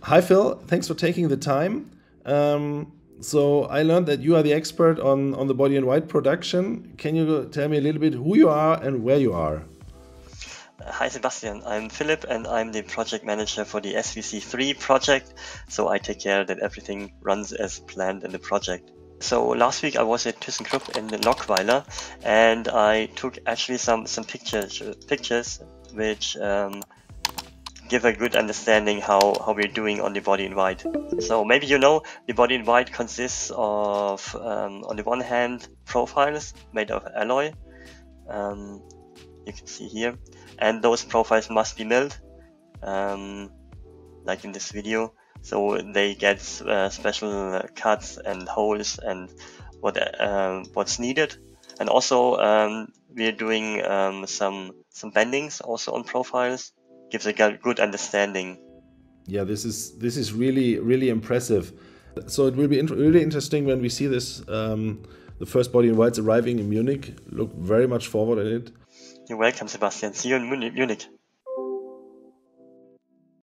Hi Phil, thanks for taking the time. So I learned that you are the expert on the Body in White production. Can you tell me a little bit who you are and where you are? Hi Sebastian, I'm Philip and I'm the project manager for the SVC3 project, so I take care that everything runs as planned in the project. So last week I was at ThyssenKrupp in Lockweiler and I took actually some pictures which give a good understanding how we're doing on the Body in White. So maybe you know the Body in White consists of on the one hand profiles made of alloy. You can see here, and those profiles must be milled like in this video, so they get special cuts and holes and what's needed. And also we're doing some bendings also on profiles, gives a good understanding. Yeah, this is really impressive. So it will be really interesting when we see this. The first Body in Whites arriving in Munich. Look very much forward in it. You're welcome, Sebastian. See you in Munich.